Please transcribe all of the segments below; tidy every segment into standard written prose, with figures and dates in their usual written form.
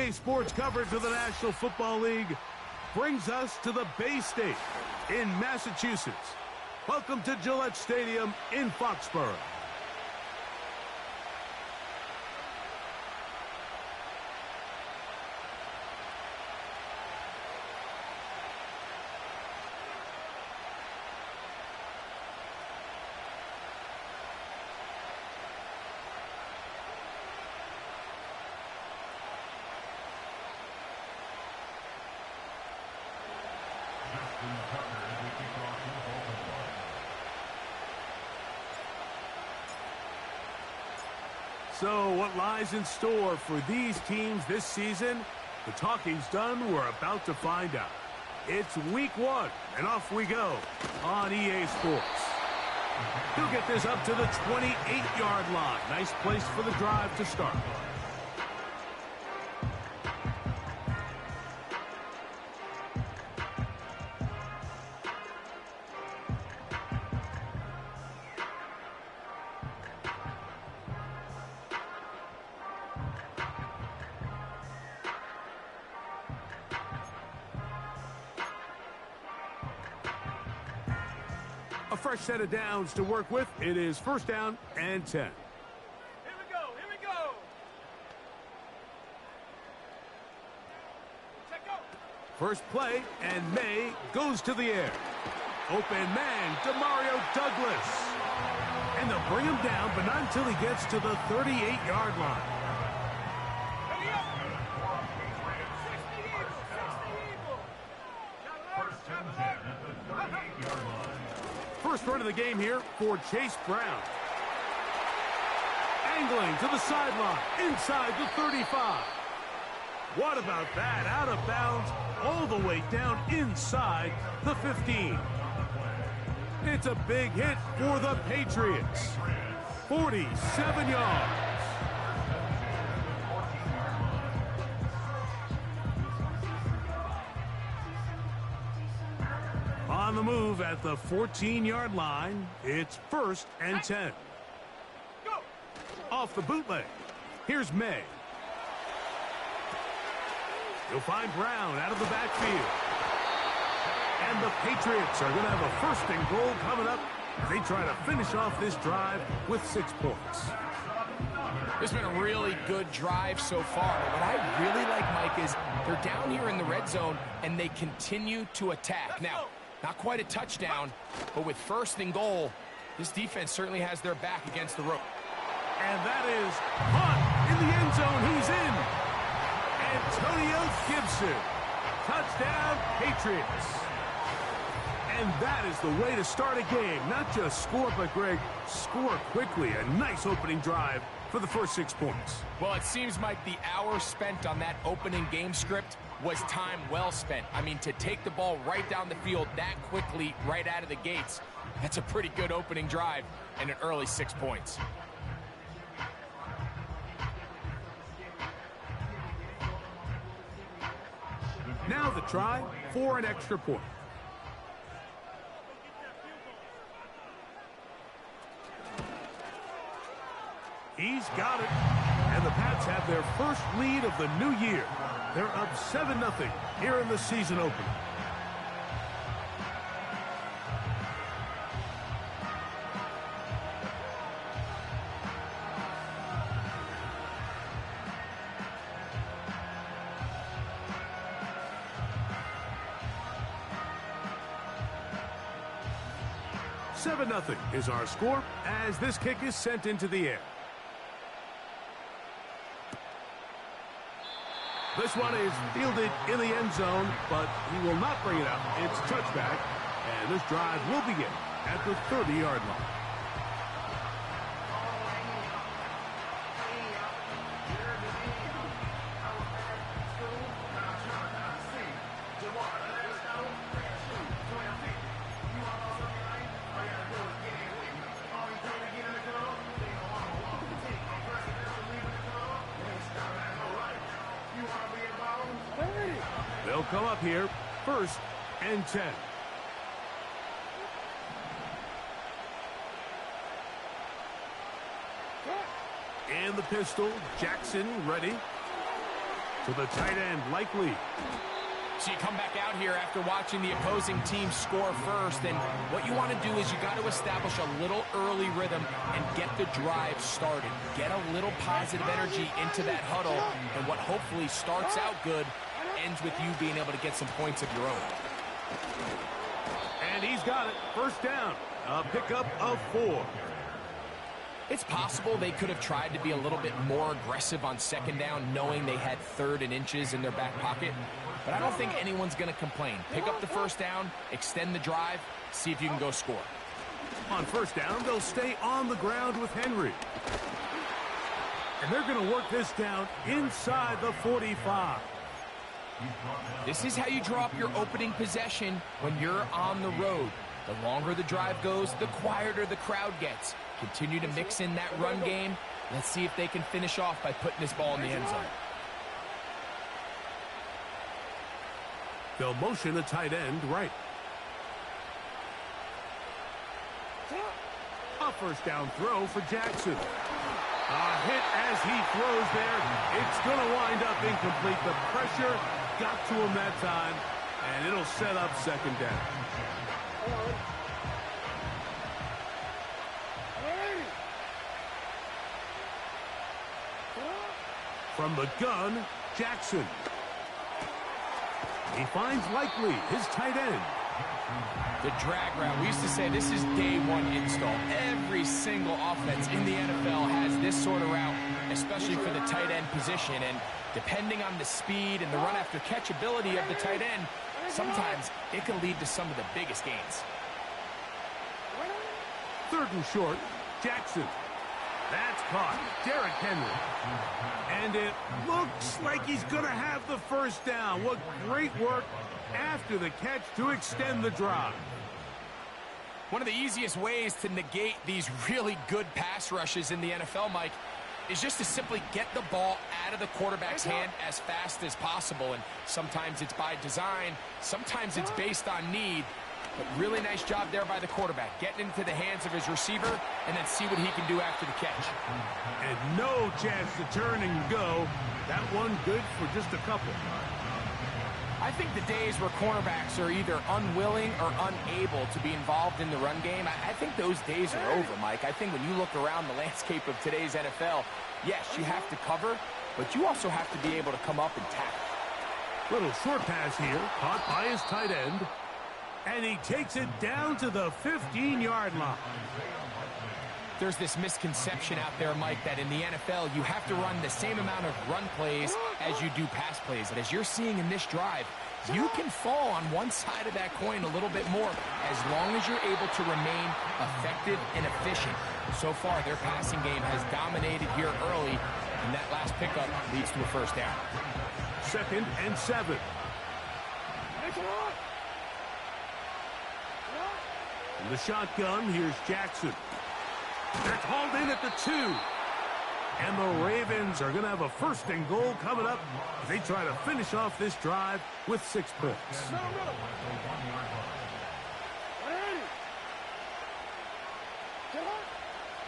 EA Sports coverage of the National Football League brings us to the Bay State in Massachusetts. Welcome to Gillette Stadium in Foxborough. So what lies in store for these teams this season? The talking's done. We're about to find out. It's week 1, and off we go on EA Sports. He'll get this up to the 28-yard line. Nice place for the drive to start. A fresh set of downs to work with. It is first down and 10. Here we go. Check out. First play, and May goes to the air. Open man, Demario Douglas. And they'll bring him down, but not until he gets to the 38-yard line. First run of the game here for Chase Brown. Angling to the sideline, inside the 35. What about that? Out of bounds, all the way down inside the 15. It's a big hit for the Patriots. 47 yards. On the move at the 14-yard line, it's first and 10. Go. Off the bootleg, here's May. You'll find Brown out of the backfield. And the Patriots are going to have a first and goal coming up as they try to finish off this drive with 6 points. This has been a really good drive so far. But what I really like, Mike, is they're down here in the red zone, and they continue to attack. Now, not quite a touchdown, but with first and goal, this defense certainly has their back against the rope. And that is Hunt in the end zone. He's in. Antonio Gibson. Touchdown, Patriots. And that is the way to start a game. Not just score, but, Greg, score quickly. A nice opening drive for the first 6 points. Well, it seems, Mike, the hour spent on that opening game script was time well spent. I mean, to take the ball right down the field that quickly right out of the gates, that's a pretty good opening drive and an early 6 points. Now the try for an extra point. He's got it. And the Pats have their first lead of the new year. They're up 7-0 here in the season opener. Seven 0 is our score as this kick is sent into the air. This one is fielded in the end zone, but he will not bring it up. It's touchback, and this drive will begin at the 30-yard line. They'll come up here, first and 10. In the pistol, Jackson ready. To the tight end, Likely. So you come back out here after watching the opposing team score first, and what you want to do is you got to establish a little early rhythm and get the drive started. Get a little positive energy into that huddle, and what hopefully starts out good ends with you being able to get some points of your own. And he's got it. First down. A pickup of 4. It's possible they could have tried to be a little bit more aggressive on second down, knowing they had 3rd and inches in their back pocket. But I don't think anyone's going to complain. Pick up the first down, extend the drive, see if you can go score. On first down, they'll stay on the ground with Henry. And they're going to work this down inside the 45. This is how you draw up your opening possession when you're on the road. The longer the drive goes, the quieter the crowd gets. Continue to mix in that run game. Let's see if they can finish off by putting this ball in the end zone. They'll motion a tight end right. A first down throw for Jackson. A hit as he throws there. It's going to wind up incomplete. The pressure got to him that time, and it'll set up second down. From the gun, Jackson. He finds Likely, his tight end. The drag route. We used to say this is day one install. Every single offense in the NFL has this sort of route, especially for the tight end position. And depending on the speed and the run after catch ability of the tight end, sometimes it can lead to some of the biggest gains. 3rd and short, Jackson. That's caught. Derrick Henry. And it looks like he's going to have the first down. What great work after the catch to extend the drive. One of the easiest ways to negate these really good pass rushes in the NFL, Mike, is just to simply get the ball out of the quarterback's hand as fast as possible. And sometimes it's by design, sometimes it's based on need. But really nice job there by the quarterback, getting into the hands of his receiver and then see what he can do after the catch. And no chance to turn and go. That one good for just a couple. I think the days where cornerbacks are either unwilling or unable to be involved in the run game, I think those days are over, Mike. I think when you look around the landscape of today's NFL, yes, you have to cover, but you also have to be able to come up and tackle. Little short pass here, caught by his tight end. And he takes it down to the 15-yard line. There's this misconception out there, Mike, that in the NFL, you have to run the same amount of run plays as you do pass plays. And as you're seeing in this drive, you can fall on one side of that coin a little bit more as long as you're able to remain effective and efficient. So far, their passing game has dominated here early, and that last pickup leads to a first down. 2nd and 7. In the shotgun, here's Jackson. That's hauled in at the 2. And the Ravens are going to have a 1st and goal coming up as they try to finish off this drive with 6 points.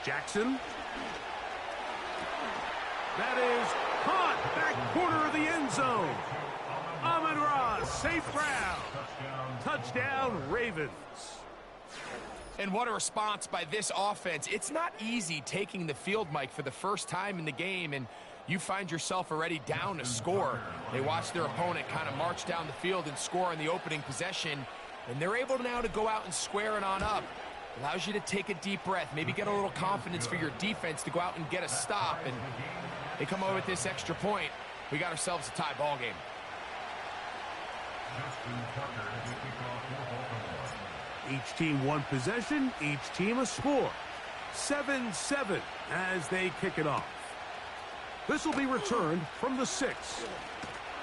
Jackson. That is caught back corner of the end zone. Amon-Ra, safe ground. Touchdown, Ravens. And what a response by this offense. It's not easy taking the field, Mike, for the first time in the game, and you find yourself already down a score. They watch their opponent kind of march down the field and score in the opening possession, and they're able now to go out and square it on up. Allows you to take a deep breath, maybe get a little confidence for your defense to go out and get a stop, and they come over with this extra point. We got ourselves a tie ball game. Each team one possession, each team a score. 7-7 as they kick it off. This will be returned from the 6.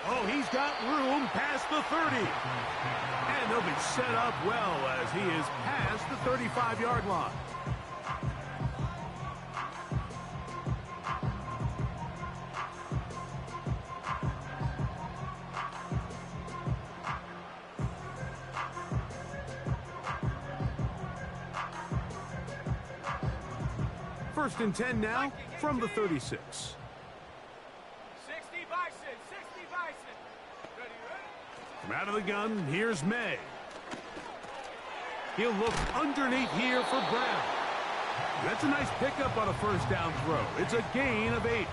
Oh, he's got room past the 30. And they'll be set up well as he is past the 35-yard line. First and 10 now from the 36. 60 by 6, 60 by From out of the gun, here's May. He'll look underneath here for Brown. That's a nice pickup on a first down throw. It's a gain of 8.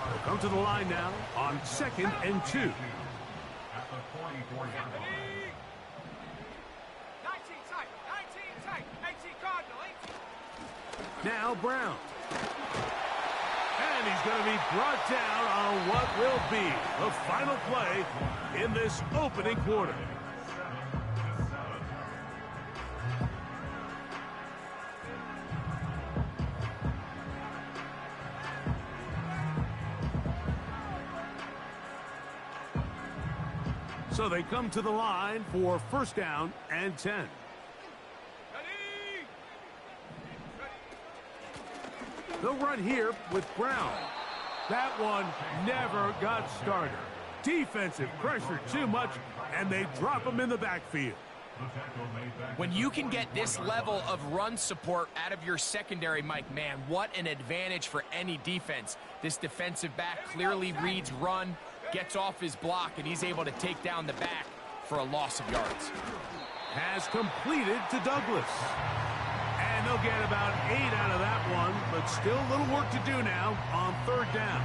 They'll come to the line now on 2nd and 2. 19 tight. 18 Cardinal. 18. Now Brown. And he's going to be brought down on what will be the final play in this opening quarter. So they come to the line for first down and 10. They'll run here with Brown. That one never got started. Defensive pressure too much, and they drop him in the backfield. When you can get this level of run support out of your secondary, Mike, man, what an advantage for any defense. This defensive back clearly reads run, gets off his block, and he's able to take down the back for a loss of yards. Has completed to Douglas. And they'll get about 8 out of that one, but still a little work to do now on third down.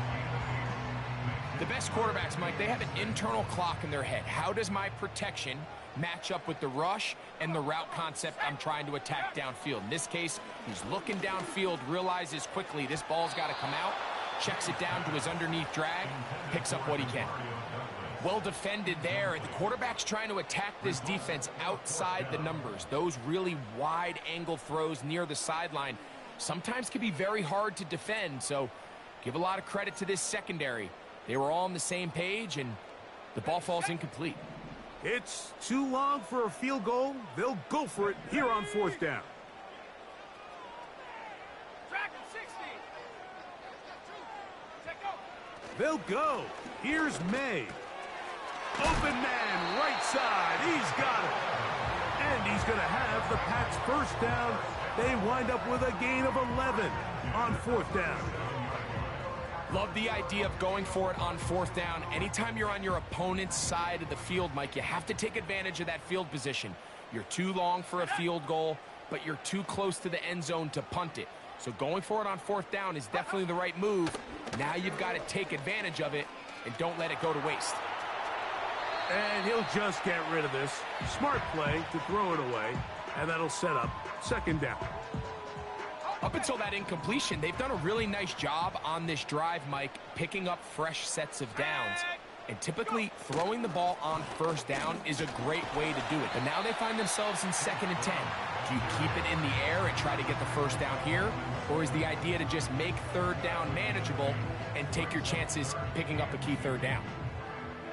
The best quarterbacks, Mike, they have an internal clock in their head. How does my protection match up with the rush and the route concept I'm trying to attack downfield? In this case, he's looking downfield, realizes quickly this ball's got to come out, checks it down to his underneath drag, picks up what he can. Well defended there. The quarterback's trying to attack this defense outside the numbers. Those really wide angle throws near the sideline sometimes can be very hard to defend, so give a lot of credit to this secondary. They were all on the same page, and the ball falls incomplete. It's too long for a field goal. They'll go for it here on fourth down. They'll go. Here's May. Open man, right side. He's got it. And he's going to have the Pats first down. They wind up with a gain of 11 on fourth down. Love the idea of going for it on fourth down. Anytime you're on your opponent's side of the field, Mike, you have to take advantage of that field position. You're too long for a field goal, but you're too close to the end zone to punt it. So going for it on fourth down is definitely the right move. Now you've got to take advantage of it and don't let it go to waste. And he'll just get rid of this. Smart play to throw it away, and that'll set up second down. Up until that incompletion, they've done a really nice job on this drive, Mike, picking up fresh sets of downs. And typically, throwing the ball on first down is a great way to do it. But now they find themselves in 2nd and 10. Do you keep it in the air and try to get the first down here? Or is the idea to just make third down manageable and take your chances picking up a key third down?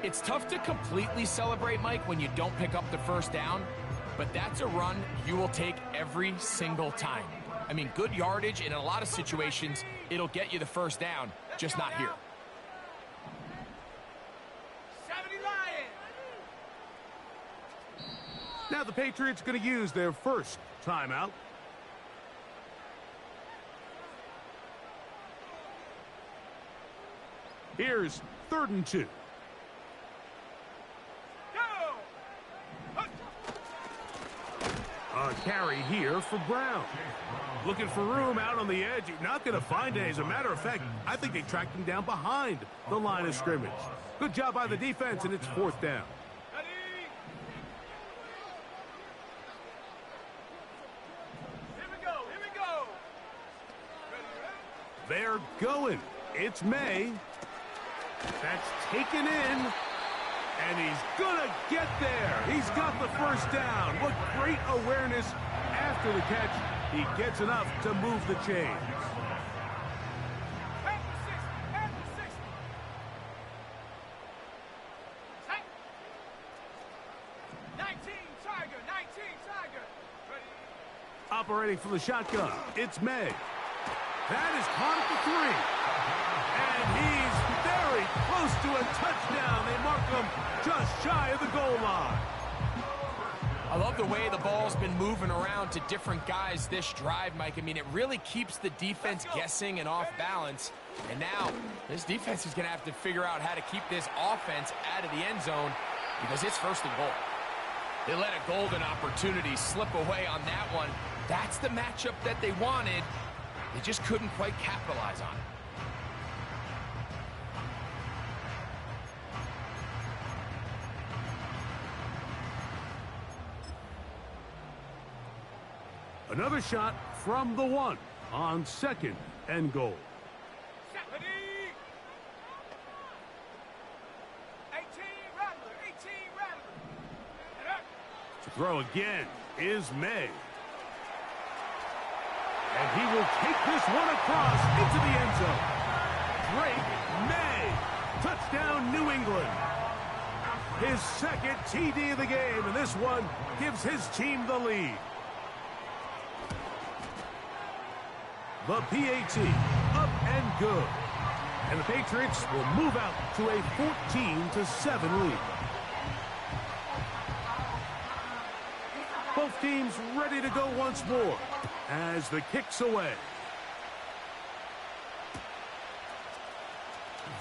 It's tough to completely celebrate, Mike, when you don't pick up the first down. But that's a run you will take every single time. I mean, good yardage, and in a lot of situations, it'll get you the first down, just not here. 70 Lions. Now the Patriots going to use their first timeout. Here's 3rd and 2. A carry here for Brown. Looking for room out on the edge. You're not going to find it. As a matter of fact, I think they tracked him down behind the line of scrimmage. Good job by the defense, and it's 4th down. Here we go. They're going. It's May. That's taken in. And he's going to get there. He's got the first down. What great awareness after the catch. He gets enough to move the chains. At the 60. 19 Tiger. Ready. Operating from the shotgun, it's May. That is caught at the 3. And he's very close to a touchdown. They mark him just shy of the goal line. I love the way the ball's been moving around to different guys this drive, Mike. I mean, it really keeps the defense guessing and off balance. And now, this defense is going to have to figure out how to keep this offense out of the end zone because it's 1st and goal. They let a golden opportunity slip away on that one. That's the matchup that they wanted. They just couldn't quite capitalize on it. Another shot from the 1 on 2nd and goal. 18 Rattler, 18 Rattler. To throw again is May. And he will take this one across into the end zone. Drake May. Touchdown, New England. His 2nd TD of the game, and this one gives his team the lead. The PAT, up and good. And the Patriots will move out to a 14-7 lead. Both teams ready to go once more as the kick's away.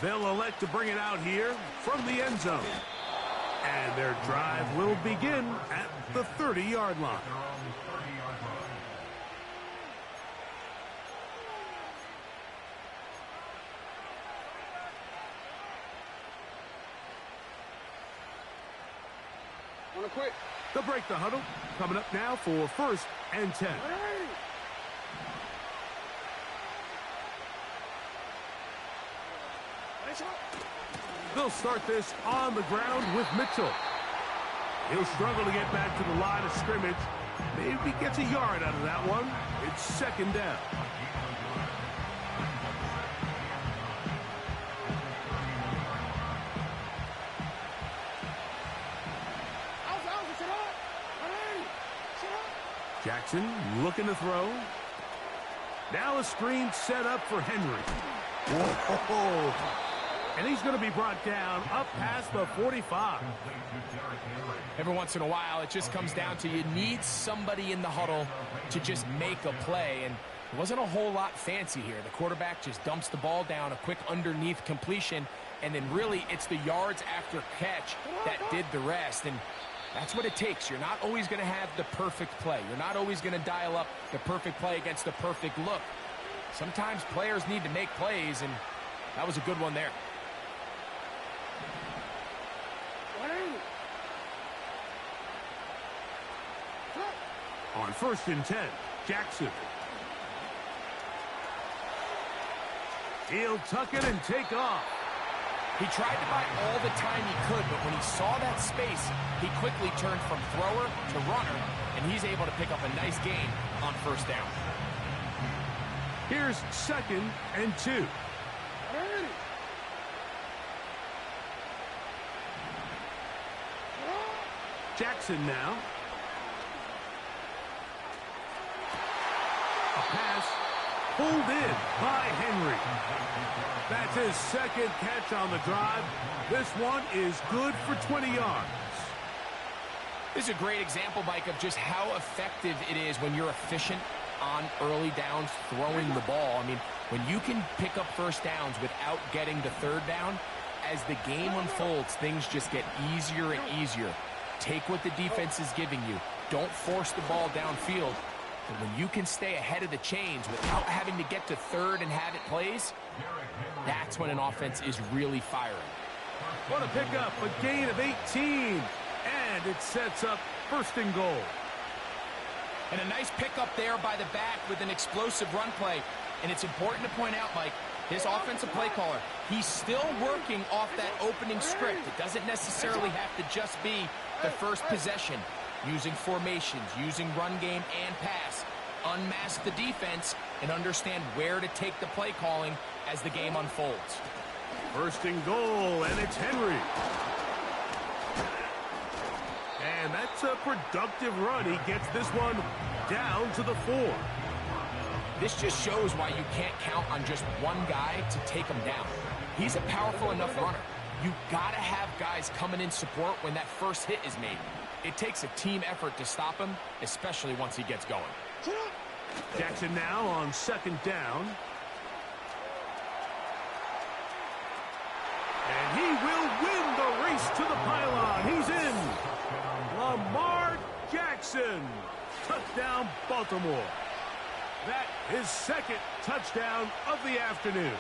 They'll elect to bring it out here from the end zone. And their drive will begin at the 30-yard line. Quit. They'll break the huddle. Coming up now for 1st and 10. They'll start this on the ground with Mitchell. He'll struggle to get back to the line of scrimmage. Maybe gets a yard out of that one. It's 2nd down. Jackson looking to throw. Now a screen set up for Henry. Whoa. And he's going to be brought down up past the 45. Every once in a while, it just comes down to you need somebody in the huddle to just make a play. And it wasn't a whole lot fancy here. The quarterback just dumps the ball down, a quick underneath completion, and then really it's the yards after catch that did the rest. And that's what it takes. You're not always going to have the perfect play. You're not always going to dial up the perfect play against the perfect look. Sometimes players need to make plays, and that was a good one there. On 1st and 10, Jackson. He'll tuck it and take off. He tried to buy all the time he could, but when he saw that space, he quickly turned from thrower to runner, and he's able to pick up a nice gain on 1st down. Here's 2nd and 2. Jackson now. A pass pulled in by Henry. That's his 2nd catch on the drive. This one is good for 20 yards. This is a great example, Mike, of just how effective it is when you're efficient on early downs throwing the ball. I mean, when you can pick up 1st downs without getting the 3rd down, as the game unfolds, things just get easier and easier. Take what the defense is giving you. Don't force the ball downfield. But when you can stay ahead of the chains without having to get to 3rd and have it plays, that's when an offense is really firing. What a pickup, a gain of 18. And it sets up 1st and goal. And a nice pickup there by the back with an explosive run play. And it's important to point out, Mike, this offensive play caller, he's still working off that opening script. It doesn't necessarily have to just be the first possession. Using formations, using run game and pass. Unmask the defense and understand where to take the play calling as the game unfolds. 1st and goal, and it's Henry. And that's a productive run. He gets this one down to the 4. This just shows why you can't count on just one guy to take him down. He's a powerful enough runner. You gotta have guys coming in support when that first hit is made. It takes a team effort to stop him, especially once he gets going. Jackson now on 2nd down. And he will win the race to the pylon. He's in. Lamar Jackson. Touchdown, Baltimore. That is second touchdown of the afternoon.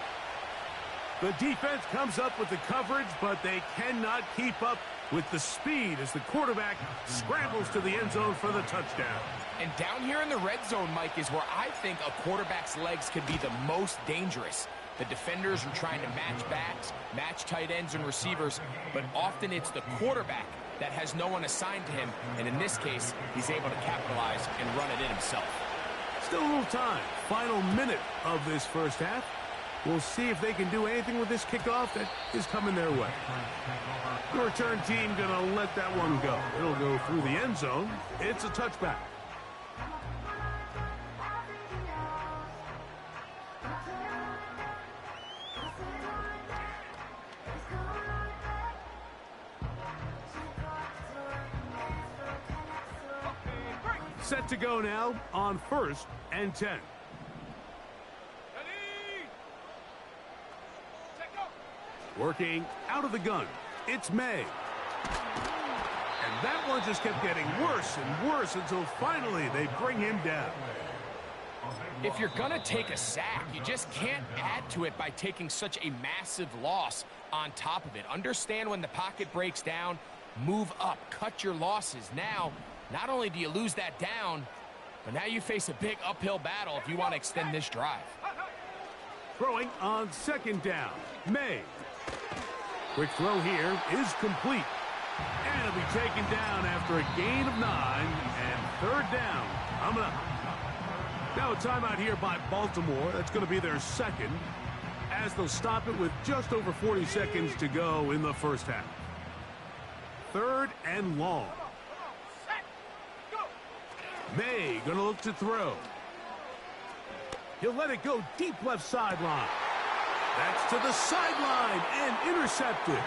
The defense comes up with the coverage, but they cannot keep up with the speed as the quarterback scrambles to the end zone for the touchdown. And down here in the red zone, Mike, is where I think a quarterback's legs could be the most dangerous. The defenders are trying to match backs, match tight ends and receivers, but often it's the quarterback that has no one assigned to him, and in this case, he's able to capitalize and run it in himself. Still a little time. Final minute of this first half. We'll see if they can do anything with this kickoff that is coming their way. The return team going to let that one go. It'll go through the end zone. It's a touchback. Set to go now on 1st and 10. Working out of the gun. It's May. And that one just kept getting worse and worse until finally they bring him down. If you're going to take a sack, you just can't add to it by taking such a massive loss on top of it. Understand when the pocket breaks down, move up, cut your losses. Now, not only do you lose that down, but now you face a big uphill battle if you want to extend this drive. Throwing on 2nd down. May. Quick throw here is complete. And it'll be taken down after a gain of 9 and 3rd down. Coming up. Now a timeout here by Baltimore. That's going to be their second, as they'll stop it with just over 40 seconds to go in the first half. 3rd and long. May going to look to throw. He'll let it go deep left sideline. That's to the sideline and intercepted.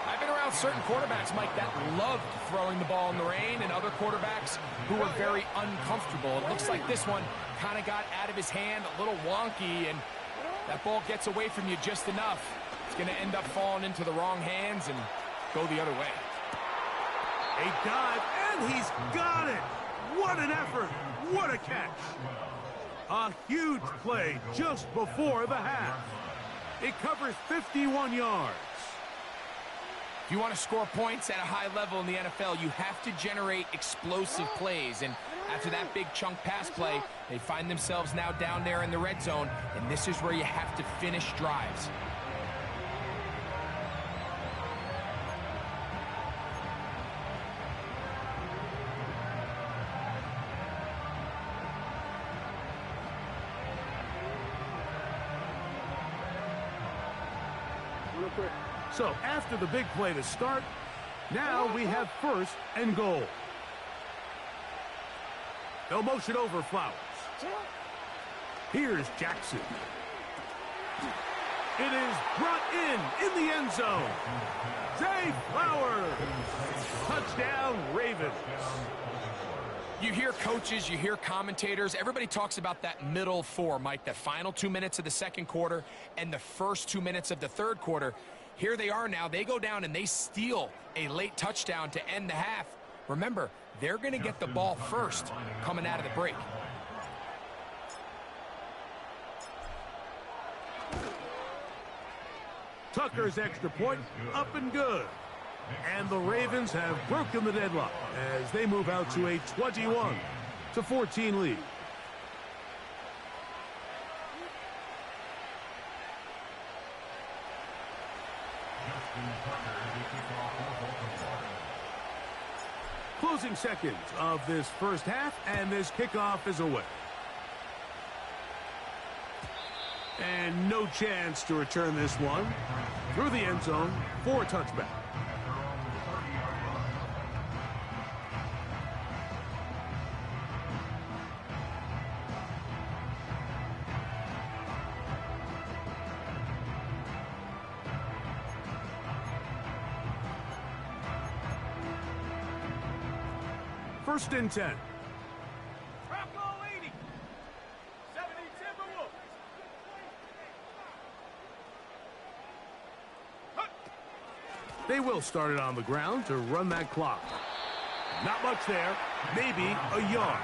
I've been around certain quarterbacks, Mike, that loved throwing the ball in the rain, and other quarterbacks who were very uncomfortable. It looks like this one kind of got out of his hand, a little wonky, and that ball gets away from you just enough. It's going to end up falling into the wrong hands and go the other way. A dive, and he's got it. What an effort. What a catch. A huge play just before the half. It covers 51 yards. If you want to score points at a high level in the NFL, you have to generate explosive plays. And after that big chunk pass play, they find themselves now down there in the red zone, and this is where you have to finish drives. So after the big play to start, now we have 1st and goal. They'll motion over Flowers. Here's Jackson. It is brought in the end zone. Zay Flowers. Touchdown, Ravens. You hear coaches, you hear commentators, everybody talks about that middle 4, Mike, the final 2 minutes of the second quarter and the first 2 minutes of the third quarter. Here they are now. They go down and they steal a late touchdown to end the half. Remember, they're going to get the ball first coming out of the break. Tucker's extra point up and good. And the Ravens have broken the deadlock as they move out to a 21-14 lead. Closing seconds of this first half, and this kickoff is away. And no chance to return this one through the end zone for a touchback. First and 10. They will start it on the ground to run that clock. Not much there. Maybe a yard.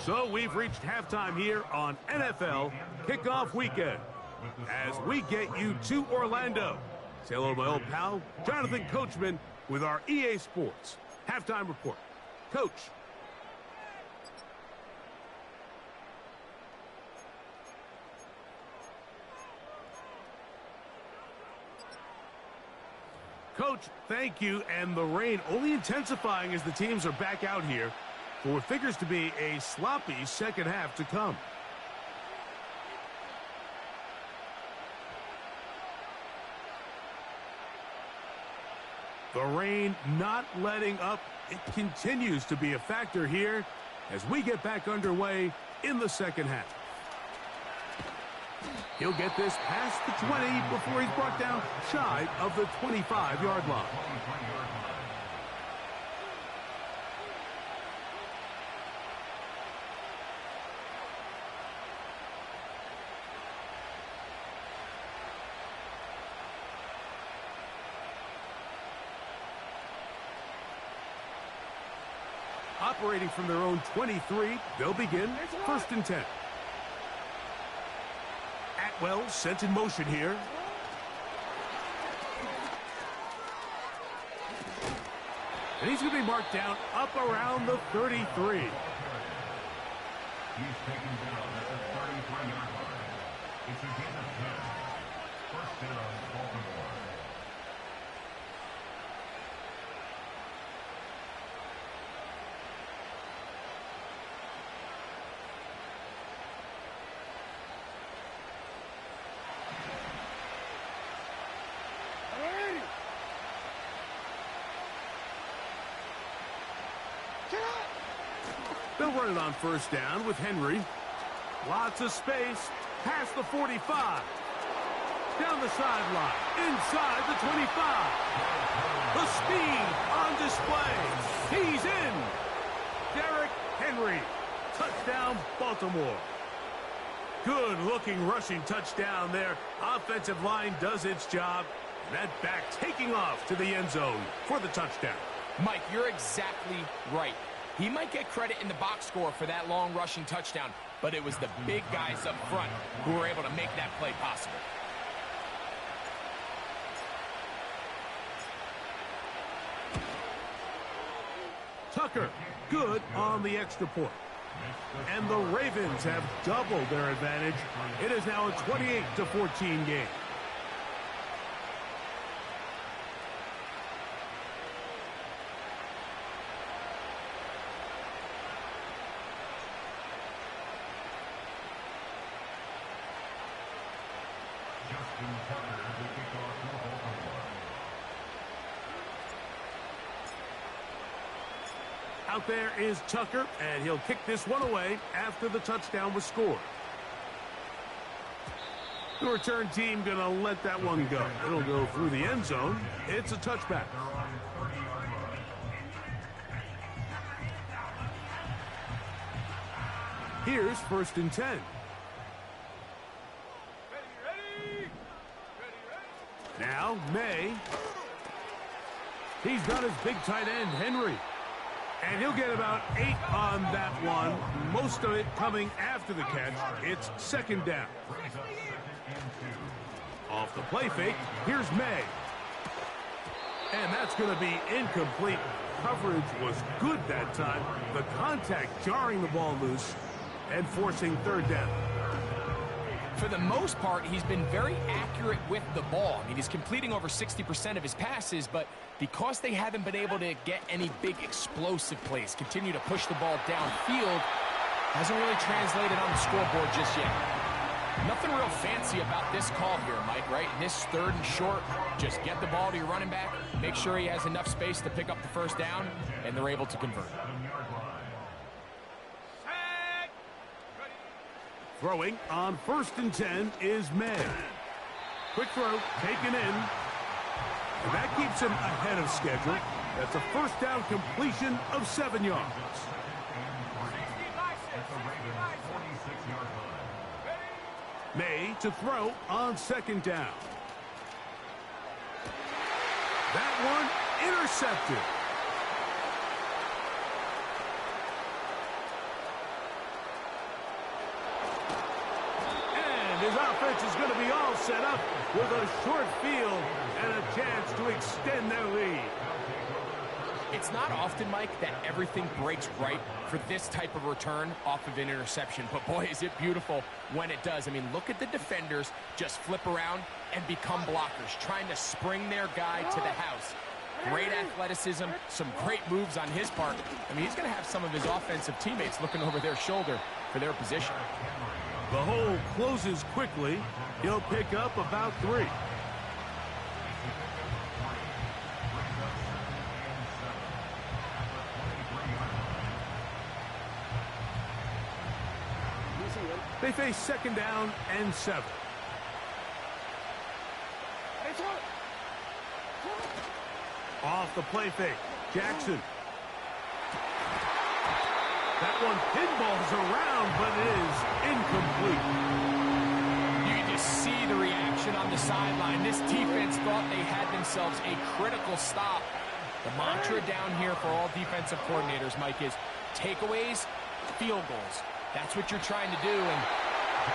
So we've reached halftime here on NFL Kickoff Weekend as we get you to Orlando. Say hello to my old pal, Jonathan Coachman, with our EA Sports Halftime Report. Coach. Coach, thank you, and the rain only intensifying as the teams are back out here for what figures to be a sloppy second half to come. The rain not letting up. It continues to be a factor here as we get back underway in the second half. He'll get this past the 20 before he's brought down shy of the 25-yard line. Operating from their own 23, they'll begin 1st and 10. Atwell sent in motion here. And he's going to be marked down up around the 33. He's taken down at the 33-yard line. It's a gain of 10. First down, Baltimore. They'll run it on 1st down with Henry. Lots of space. Past the 45. Down the sideline. Inside the 25. The speed on display. He's in. Derrick Henry. Touchdown, Baltimore. Good-looking rushing touchdown there. Offensive line does its job. That back taking off to the end zone for the touchdown. Mike, you're exactly right. He might get credit in the box score for that long rushing touchdown, but it was the big guys up front who were able to make that play possible. Tucker, good on the extra point. And the Ravens have doubled their advantage. It is now a 28-14 game. Out there is Tucker, and he'll kick this one away after the touchdown was scored. The return team going to let that one go. It'll go through the end zone. It's a touchback. Here's 1st and 10. Now, May. He's got his big tight end, Henry. And he'll get about 8 on that one. Most of it coming after the catch. It's 2nd down. Off the play fake, here's May. And that's going to be incomplete. Coverage was good that time. The contact jarring the ball loose and forcing 3rd down. For the most part, he's been very accurate with the ball. I mean, he's completing over 60% of his passes, but because they haven't been able to get any big explosive plays, continue to push the ball downfield, hasn't really translated on the scoreboard just yet. Nothing real fancy about this call here, Mike, right? This 3rd and short, just get the ball to your running back, make sure he has enough space to pick up the 1st down, and they're able to convert. Throwing on 1st and 10 is May. Quick throw, taken in. And that keeps him ahead of schedule. That's a first down completion of 7 yards. May to throw on second down. That one intercepted. And his offense is going to be all set up with a short field and a chance to extend their lead. It's not often, Mike, that everything breaks right for this type of return off of an interception. But, boy, is it beautiful when it does. I mean, look at the defenders just flip around and become blockers, trying to spring their guy to the house. Great athleticism, some great moves on his part. I mean, he's going to have some of his offensive teammates looking over their shoulder for their position. The hole closes quickly. He'll pick up about 3. They face second down and 7. Off the play fake. Jackson. That one pinballs around, but it is incomplete. You can just see the reaction on the sideline. This defense thought they had themselves a critical stop. The mantra down here for all defensive coordinators, Mike, is takeaways, field goals. That's what you're trying to do, and,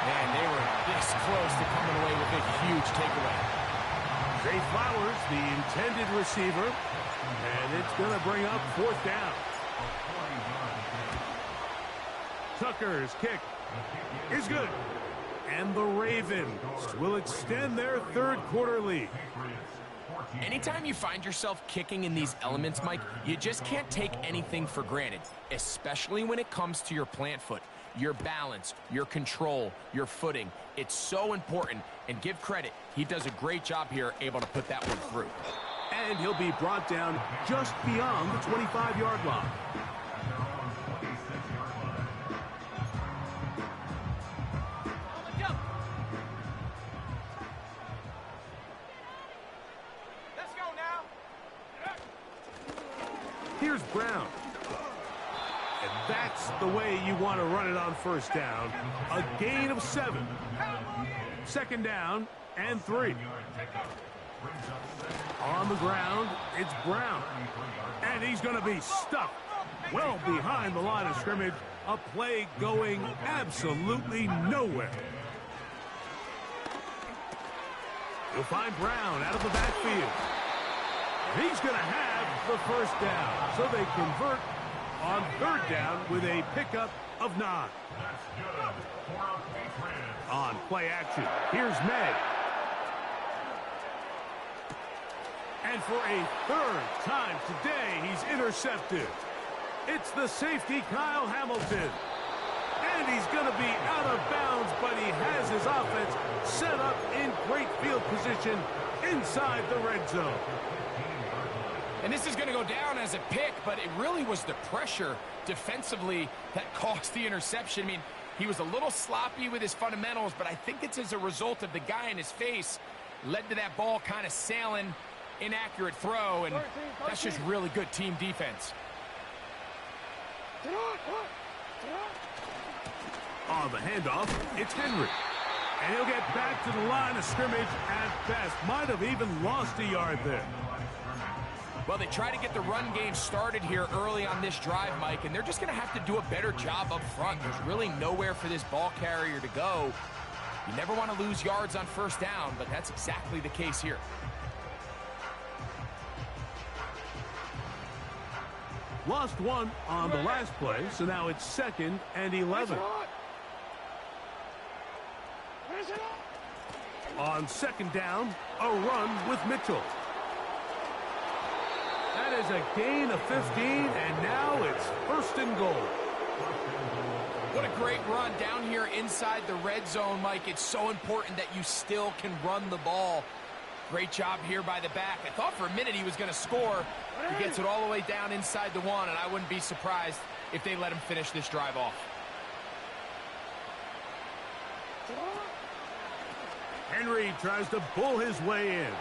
man, they were this close to coming away with a huge takeaway. Zay Flowers, the intended receiver, and it's going to bring up 4th down. Tucker's kick is good. And the Ravens will extend their 3rd quarter lead. Anytime you find yourself kicking in these elements, Mike, you just can't take anything for granted, especially when it comes to your plant foot. Your balance, your control, your footing. It's so important, and give credit. He does a great job here, able to put that one through. And he'll be brought down just beyond the 25-yard line. Let's go now. Here's Brown. And that's the way you want to run it on first down. A gain of 7. Second down and 3. On the ground, it's Brown. And he's going to be stuck well behind the line of scrimmage. A play going absolutely nowhere. You'll find Brown out of the backfield. He's going to have the first down. So they convert on 3rd down with a pickup of 9. On play action, here's May. And for a 3rd time today, he's intercepted. It's the safety, Kyle Hamilton. And he's going to be out of bounds, but he has his offense set up in great field position inside the red zone. And this is going to go down as a pick, but it really was the pressure defensively that caused the interception. I mean, he was a little sloppy with his fundamentals, but I think it's as a result of the guy in his face led to that ball kind of sailing, inaccurate throw, and that's just really good team defense. On the handoff, it's Henry. And he'll get back to the line of scrimmage at best. Might have even lost a yard there. Well, they try to get the run game started here early on this drive, Mike, and they're just going to have to do a better job up front. There's really nowhere for this ball carrier to go. You never want to lose yards on first down, but that's exactly the case here. Lost 1 on the last play, so now it's 2nd and 11. On 2nd down, a run with Mitchell. That is a gain of 15, and now it's 1st and goal. What a great run down here inside the red zone, Mike. It's so important that you still can run the ball. Great job here by the back. I thought for a minute he was going to score. He gets it all the way down inside the 1, and I wouldn't be surprised if they let him finish this drive off. Henry tries to pull his way in.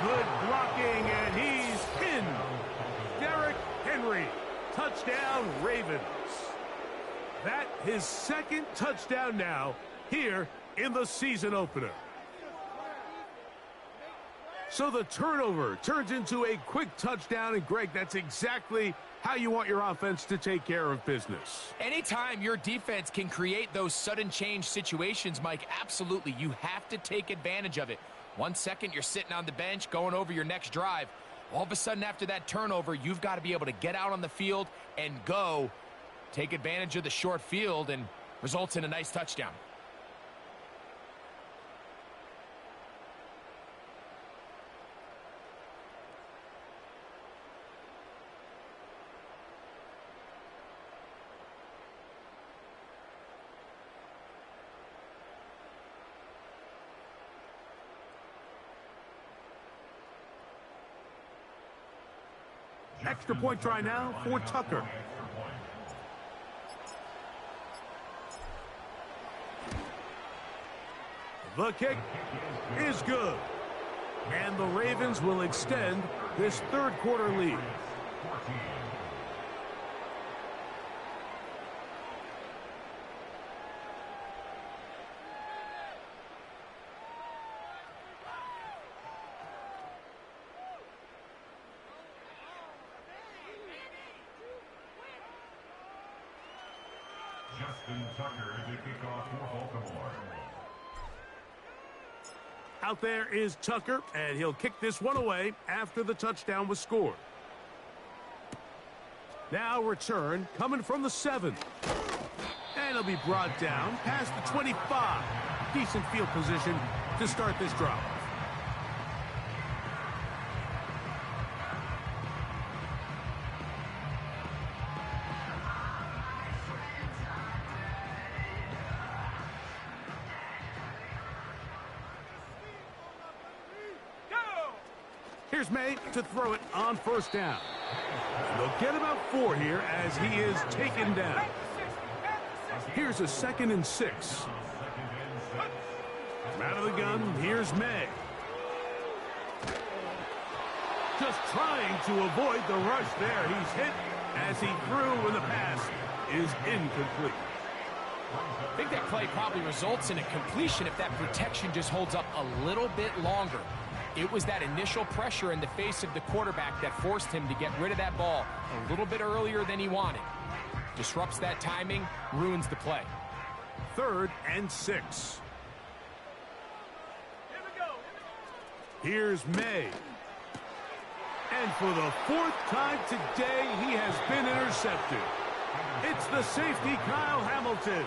Good blocking, and he's pinned. Derrick Henry, touchdown Ravens. That his second touchdown now here in the season opener. So the turnover turns into a quick touchdown, and Greg, that's exactly how you want your offense to take care of business. Anytime your defense can create those sudden change situations, Mike, absolutely, you have to take advantage of it. 1 second, you're sitting on the bench, going over your next drive. All of a sudden, after that turnover, you've got to be able to get out on the field and go. Take advantage of the short field, and results in a nice touchdown. Extra point try now for Tucker. The kick is good. And the Ravens will extend this third quarter lead. Justin Tucker to kick off for Baltimore. Out there is Tucker, and he'll kick this one away after the touchdown was scored. Now return coming from the 7. And it'll be brought down past the 25. Decent field position to start this drive. Here's May to throw it on first down. And they'll get about 4 here as he is taken down. Here's a 2nd and 6. Out of the gun, here's May. Just trying to avoid the rush there. He's hit as he threw when the pass is incomplete. I think that play probably results in a completion if that protection just holds up a little bit longer. It was that initial pressure in the face of the quarterback that forced him to get rid of that ball a little bit earlier than he wanted. Disrupts that timing, ruins the play. 3rd and 6. Here we go. Here's May. And for the 4th time today, he has been intercepted. It's the safety, Kyle Hamilton.